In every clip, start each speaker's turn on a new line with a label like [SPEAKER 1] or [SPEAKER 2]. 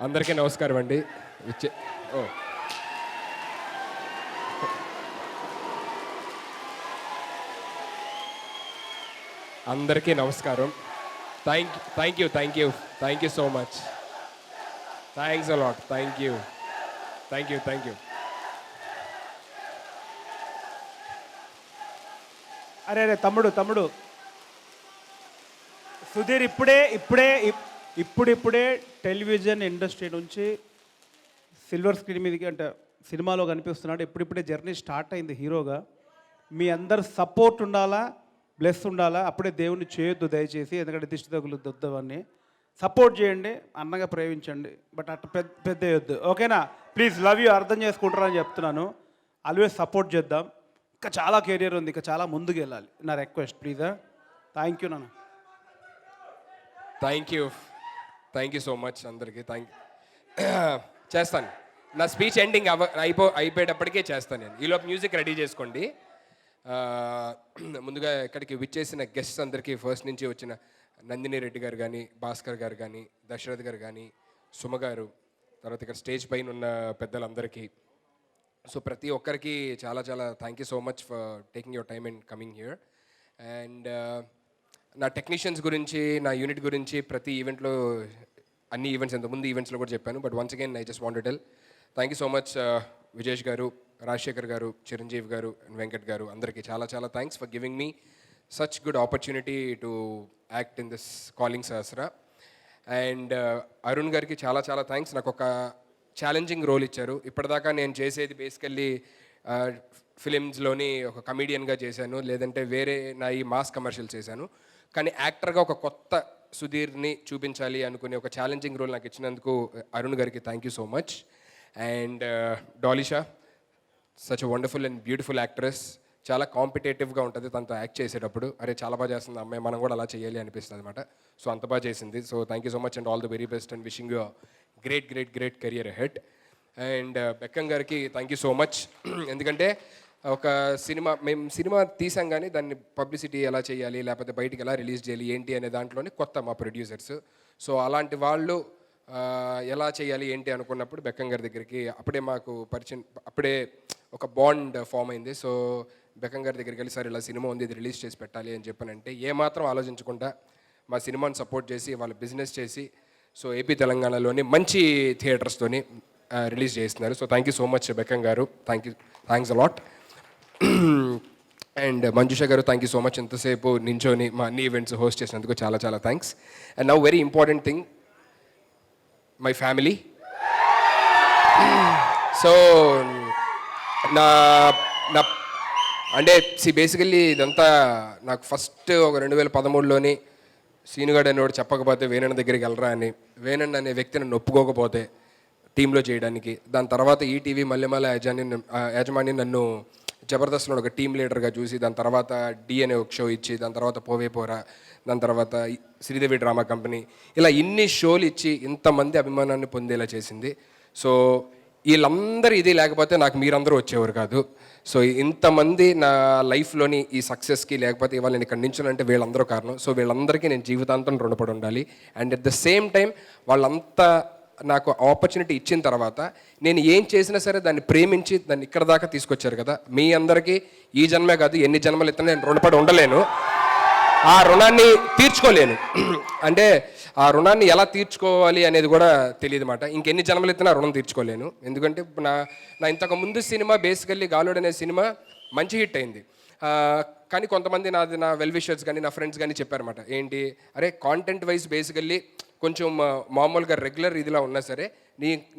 [SPEAKER 1] అందరికీ నమస్కారం అండి. విచ్చే ఓ అందరికీ నమస్కారం. Thank you so much. Thanks a lot. Thank you.
[SPEAKER 2] అరే అరే తమ్ముడు సుధీర్ ఇప్పుడిప్పుడే టెలివిజన్ ఇండస్ట్రీ నుంచి సిల్వర్ స్క్రీన్ మీదకి అంటే సినిమాలో కనిపిస్తున్నాడు. ఇప్పుడిప్పుడే జర్నీ స్టార్ట్ అయింది హీరోగా. మీ అందరు సపోర్ట్ ఉండాలా, బ్లెస్ ఉండాలా. అప్పుడే దేవుణ్ణి చేయొద్దు దయచేసి, ఎందుకంటే దిష్టి తగులుద్దు అవన్నీ. సపోర్ట్ చేయండి, అన్నగా ప్రేమించండి, బట్ అట్ట పెద్ద వేయొద్దు. ఓకేనా? Please, love you. అర్థం చేసుకుంటారని చెప్తున్నాను. ఆల్వేస్ సపోర్ట్ చేద్దాం. ఇంకా చాలా కెరియర్ ఉంది, ఇంకా చాలా ముందుకు వెళ్ళాలి. నా రిక్వెస్ట్ ప్లీజా. థ్యాంక్ యూ నాన్న.
[SPEAKER 1] థ్యాంక్ యూ సో మచ్ అందరికీ. చేస్తాను. నా స్పీచ్ ఎండింగ్ అయిపోయేటప్పటికే చేస్తాను నేను. ఈలోపు మ్యూజిక్ రెడీ చేసుకోండి. ముందుగా ఇక్కడికి విచ్చేసిన గెస్ట్స్ అందరికీ, ఫస్ట్ నుంచి వచ్చిన నందిని రెడ్డి గారు కానీ, భాస్కర్ గారు కానీ, దశరథ్ గారు కానీ, సుమ గారు, తర్వాత ఇక్కడ స్టేజ్ పైన ఉన్న పెద్దలందరికీ, సో ప్రతి ఒక్కరికి చాలా thank you so much for taking your time and coming here. And నా టెక్నీషియన్స్ గురించి, నా యూనిట్ గురించి ప్రతి ఈవెంట్లో, అన్ని ఈవెంట్స్, ఇంతకుముందు ఈవెంట్స్లో కూడా చెప్పాను, but once again I just want to tell thank you so much Vijesh గారు, రాజశేఖర్ గారు, చిరంజీవి గారు అండ్ వెంకట్ గారు, అందరికీ చాలా thanks for giving me such good opportunity to act in this calling Sahasra. And Arun గారికి చాలా థ్యాంక్స్. నాకు ఒక ఛాలెంజింగ్ రోల్ ఇచ్చారు. ఇప్పటిదాకా నేను చేసేది బేసికల్లీ ఫిలిమ్స్లోని ఒక కమీడియన్గా చేశాను, లేదంటే వేరే నా ఈ మాస్ కమర్షియల్ చేశాను. కానీ యాక్టర్గా ఒక కొత్త సుధీర్ని చూపించాలి అనుకునే ఒక ఛాలెంజింగ్ రోల్ నాకు ఇచ్చినందుకు అరుణ్ గారికి thank you so much. And Dalisha, such a wonderful and beautiful actress. చాలా కాంపిటేటివ్గా ఉంటుంది తనతో యాక్ట్ చేసేటప్పుడు. అరే చాలా బాగా చేస్తుంది అమ్మాయి, మనం కూడా అలా చేయాలి అనిపిస్తుంది అనమాట. సో అంత బాగా చేసింది. So thank you so much and all the very best and wishing you great career ahead. And Bekkam గారికి థ్యాంక్ యూ సో మచ్. ఎందుకంటే ఒక మేము సినిమా తీసాం కానీ దాన్ని పబ్లిసిటీ ఎలా చేయాలి, లేకపోతే బయటికి ఎలా రిలీజ్ చేయాలి ఏంటి అనే దాంట్లోనే కొత్త మా ప్రొడ్యూసర్స్. సో అలాంటి వాళ్ళు ఎలా చేయాలి ఏంటి అనుకున్నప్పుడు బెక్కం గారి దగ్గరికి అప్పుడే మాకు పరిచయం, అప్పుడే ఒక బాండ్ ఫామ్ అయింది. సో బెక్కం గారి దగ్గరికి వెళ్ళి, సార్ ఇలా సినిమా ఉంది, ఇది రిలీజ్ చేసి పెట్టాలి అని చెప్పానంటే ఏమాత్రం ఆలోచించకుండా మా సినిమాని సపోర్ట్ చేసి వాళ్ళ బిజినెస్ చేసి, సో ఏపీ తెలంగాణలోని మంచి థియేటర్స్తోని రిలీజ్ చేస్తున్నారు. So thank you so much Bekkam గారు. Thanks allot. అండ్ మంజుష గారు, థ్యాంక్ యూ సో మచ్. ఎంతసేపు నించోని మా అన్ని ఈవెంట్స్ హోస్ట్ చేసినందుకు చాలా thanks. And now very important thing, my family. So నా అంటే బేసికల్లీ ఇదంతా నాకు ఫస్ట్ ఒక 2013లోని సీనుగాడు అనేవాడు చెప్పకపోతే వేణన్న దగ్గరికి వెళ్ళరా అని, వేణన్న అనే వ్యక్తిని నొప్పుకోకపోతే టీంలో చేయడానికి, దాని తర్వాత ఈటీవీ మల్లెమాల యాజమాన్యం నన్ను జబర్దస్త్లో ఒక టీమ్ లీడర్గా చూసి, దాని తర్వాత డి అనే ఒక షో ఇచ్చి, దాని తర్వాత పోవే పోరా, దాని తర్వాత శ్రీదేవి డ్రామా కంపెనీ, ఇలా ఇన్ని షోలు ఇచ్చి ఇంతమంది అభిమానాన్ని పొందేలా చేసింది. సో వీళ్ళందరూ ఇది లేకపోతే నాకు మీరందరూ వచ్చేవారు కాదు. సో ఇంతమంది నా లైఫ్లోని ఈ సక్సెస్కి, లేకపోతే ఇవాళ నేను ఇక్కడ నించునంటే వీళ్ళందరూ కారణం. సో వీళ్ళందరికీ నేను జీవితాంతం రుణపడి ఉండాలి. And at the same time వాళ్ళంతా నాకు ఆపర్చునిటీ ఇచ్చిన తర్వాత నేను ఏం చేసినా సరే దాన్ని ప్రేమించి దాన్ని ఇక్కడ దాకా తీసుకొచ్చారు కదా. మీ అందరికీ ఈ జన్మే కాదు, ఎన్ని జన్మలు ఇతనే నేను రుణపడి ఉండలేను, ఆ రుణాన్ని తీర్చుకోలేను. అంటే ఆ రుణాన్ని ఎలా తీర్చుకోవాలి అనేది కూడా తెలియదు అన్నమాట. ఇంకెన్ని జన్మలు ఇచ్చినా రుణం తీర్చుకోలేను. ఎందుకంటే నా ఇంతకు ముందు సినిమా బేసికల్లీ గాలోడ్ అనే సినిమా మంచి హిట్ అయింది. కానీ కొంతమంది నా వెల్ విషర్స్ కానీ నా ఫ్రెండ్స్ కానీ చెప్పారన్నమాట, ఏంటి అరే కాంటెంట్ వైజ్ బేసికల్లీ కొంచెం మామూలుగా రెగ్యులర్ ఇదిలా ఉన్నా సరే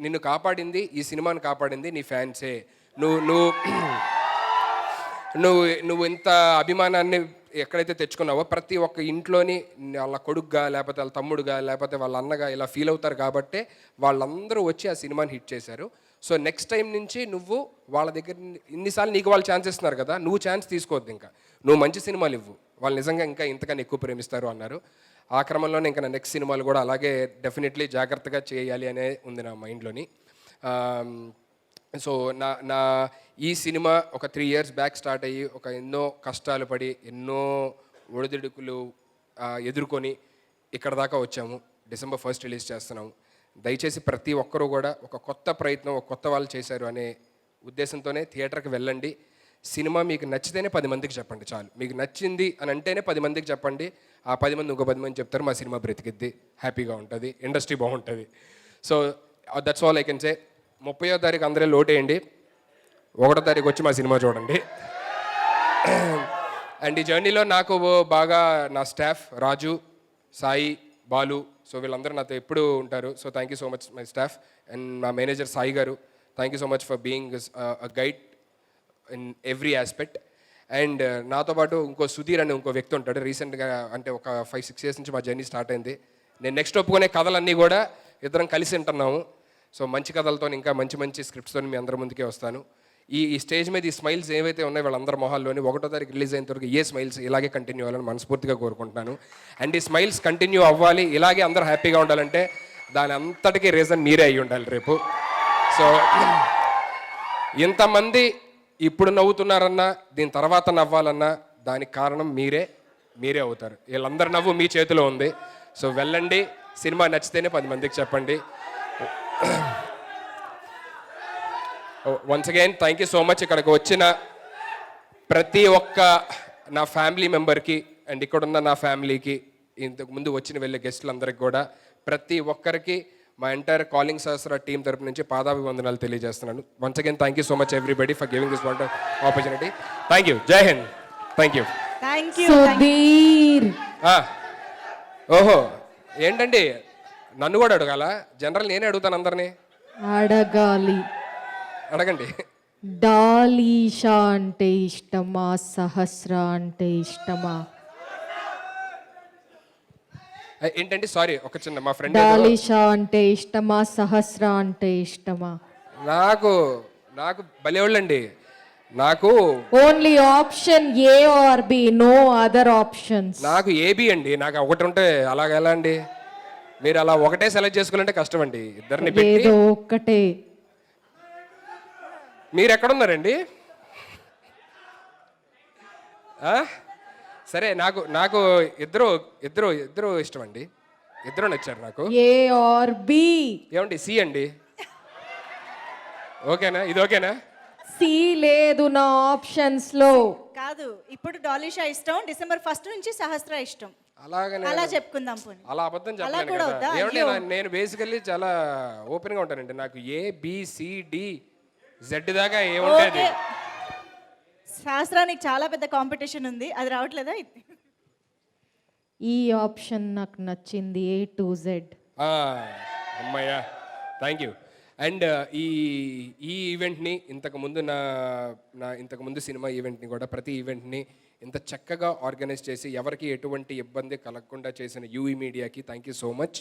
[SPEAKER 1] నిన్ను కాపాడింది, ఈ సినిమాని కాపాడింది నీ ఫ్యాన్సే. నువ్వు ఇంత అభిమానాన్ని ఎక్కడైతే తెచ్చుకున్నావో ప్రతి ఒక్క ఇంట్లోని వాళ్ళ కొడుకుగా, లేకపోతే వాళ్ళ తమ్ముడుగా, లేకపోతే వాళ్ళ అన్నగా ఇలా ఫీల్ అవుతారు కాబట్టే వాళ్ళందరూ వచ్చి ఆ సినిమాని హిట్ చేశారు. సో నెక్స్ట్ టైం నుంచి నువ్వు వాళ్ళ దగ్గర, ఇన్నిసార్లు నీకు వాళ్ళు ఛాన్స్ ఇస్తున్నారు కదా, నువ్వు ఛాన్స్ తీసుకోవద్దు, ఇంకా నువ్వు మంచి సినిమాలు ఇవ్వు, వాళ్ళు నిజంగా ఇంకా ఇంతకన్నా ఎక్కువ ప్రేమిస్తారు అన్నారు. ఆ క్రమంలోనే ఇంకా నా నెక్స్ట్ సినిమాలు కూడా అలాగే డెఫినెట్లీ జాగ్రత్తగా చేయాలి అనే ఉంది నా మైండ్లోని. సో నా ఈ సినిమా ఒక 3 years బ్యాక్ స్టార్ట్ అయ్యి ఒక ఎన్నో కష్టాలు పడి ఎన్నో ఒడిదుడుకులు ఎదుర్కొని ఇక్కడ దాకా వచ్చాము. డిసెంబర్ 1 రిలీజ్ చేస్తున్నాం. దయచేసి ప్రతి ఒక్కరూ కూడా ఒక కొత్త ప్రయత్నం, ఒక కొత్త వాళ్ళు చేశారు అనే ఉద్దేశంతోనే థియేటర్కి వెళ్ళండి. సినిమా మీకు నచ్చితేనే 10 మందికి చెప్పండి చాలు. మీకు నచ్చింది అని అంటేనే 10 మందికి చెప్పండి. ఆ 10 మంది ఇంకో 10 మంది చెప్తారు, మా సినిమా బ్రతికిద్ది, హ్యాపీగా ఉంటుంది, ఇండస్ట్రీ బాగుంటుంది. So that's all I can say. 30వ తారీఖు అందరూ లోటేయండి, 1వ తారీఖు వచ్చి మా సినిమా చూడండి. అండ్ ఈ జర్నీలో నాకు బాగా నా స్టాఫ్ రాజు, సాయి, బాలు, సో వీళ్ళందరూ నాతో ఎప్పుడు ఉంటారు. So thank you so much my staff. And మా మేనేజర్ సాయి గారు, thank you so much for being a guide in every aspect. And నాతో పాటు ఇంకో సుధీర్ అనే ఇంకో వ్యక్తి ఉంటాడు. రీసెంట్గా అంటే ఒక 5-6 ఇయర్స్ నుంచి మా జర్నీ స్టార్ట్ అయింది. నేను నెక్స్ట్ ఒప్పుకునే కథలన్నీ కూడా ఇద్దరం కలిసి ఉంటున్నాము. సో మంచి కథలతో ఇంకా మంచి మంచి స్క్రిప్ట్స్తో మీ అందరి ముందుకే వస్తాను. ఈ స్టేజ్ మీద ఈ స్మైల్స్ ఏవైతే ఉన్నాయో వాళ్ళందరి మొహాల్లోని 1వ తారీఖు రిలీజ్ అయిన వరకు ఏ స్మైల్స్ ఇలాగే కంటిన్యూ అవ్వాలని మనస్ఫూర్తిగా కోరుకుంటున్నాను. అండ్ ఈ స్మైల్స్ కంటిన్యూ అవ్వాలి, ఇలాగే అందరూ హ్యాపీగా ఉండాలంటే దాని అంతటికీ రీజన్ మీరే అయ్యి ఉండాలి రేపు. సో ఇంతమంది ఇప్పుడు నవ్వుతున్నారన్నా, దీని తర్వాత నవ్వాలన్నా దానికి కారణం మీరే అవుతారు. వీళ్ళందరి నవ్వు మీ చేతిలో ఉంది. సో వెళ్ళండి, సినిమా నచ్చితేనే 10 మందికి చెప్పండి. Once again thank you so much. ఇక్కడికి వచ్చిన ప్రతి ఒక్క నా ఫ్యామిలీ మెంబర్కి అండ్ ఇక్కడున్న నా ఫ్యామిలీకి, ఇంతకు ముందు వచ్చిన వెళ్ళే గెస్టులందరికీ కూడా ప్రతి ఒక్కరికి మా ఎంటైర్ కాలింగ్ సహస్ర టీం తరపు నుంచి పాదాభివందనాలు తెలియజేస్తున్నాను. Once again thank you so much everybody for giving this wonder opportunity. Thank you. జై హింద్. Thank you.
[SPEAKER 3] సుధీర్.
[SPEAKER 1] ఓహో ఏంటండి, నన్ను కూడా అడగాల? జనరల్ నేనే అడుగుతాను అందరినీ.
[SPEAKER 3] అడగాలి.
[SPEAKER 1] అడగండి.
[SPEAKER 3] డాలీషా అంటే ఇష్టమా, సహస్ర అంటే ఇష్టమా?
[SPEAKER 1] ఏంటండి, సారీ ఒక చిన్న మా ఫ్రెండ్.
[SPEAKER 3] డాలీషా అంటే ఇష్టమా, సహస్ర అంటే ఇష్టమా?
[SPEAKER 1] నాకు భలేవాళ్ళండి. నాకు
[SPEAKER 3] only option A or B, no other options.
[SPEAKER 1] నాకు ఏబి అండి. నాకు ఒకటి ఉంటే అలాగ ఎలా అండి? మీరు అలా ఒకటే సెలెక్ట్ చేసుకోవాలంటే కష్టం అండి. ఇద్దరిని పెట్టి
[SPEAKER 3] ఏదో ఒక్కటే.
[SPEAKER 1] మీరు ఎక్కడున్నారండి? సరే, నాకు ఇద్దరు ఇష్టం అండి. ఇద్దరు నచ్చారు నాకు.
[SPEAKER 3] ఏ ఆర్ బి.
[SPEAKER 1] ఏమండి, సి అండి. ఓకేనా? ఇది ఓకేనా?
[SPEAKER 3] సి లేదు నా ఆప్షన్స్ లో.
[SPEAKER 4] కాదు, ఇప్పుడు డాలీషా ఇష్టం, డిసెంబర్ 1 నుంచి సహస్ర ఇష్టం.
[SPEAKER 1] అలాగనే
[SPEAKER 4] అలా చెప్పుకుందాం పోనీ.
[SPEAKER 1] అలా అబద్ధం
[SPEAKER 4] అలా
[SPEAKER 1] చెప్పలేను
[SPEAKER 4] కూడా
[SPEAKER 1] కదా.
[SPEAKER 4] వద్దా?
[SPEAKER 1] ఏమంటే
[SPEAKER 4] అయ్యో.
[SPEAKER 1] నేను బేసికల్లీ చాలా ఓపెన్గా ఉంటానండి. నాకు ABCD Z దాకా ఏముంటుంది.
[SPEAKER 4] ఓకే. సహస్రానికి చాలా పెద్ద కాంపిటీషన్ ఉంది, అది రావట్లేదా?
[SPEAKER 3] ఈ ఆప్షన్ నాకు నచ్చింది, A to Z.
[SPEAKER 1] అమ్మయ్యా, థ్యాంక్ యూ. అండ్ ఈ ఈవెంట్ని ఇంతకుముందు ఇంతకుముందు సినిమా ఈవెంట్ని కూడా ప్రతి ఈవెంట్ని ఇంత చక్కగా ఆర్గనైజ్ చేసి ఎవరికి ఎటువంటి ఇబ్బంది కలగకుండా చేసిన యూఈ మీడియాకి థ్యాంక్ యూ సో మచ్.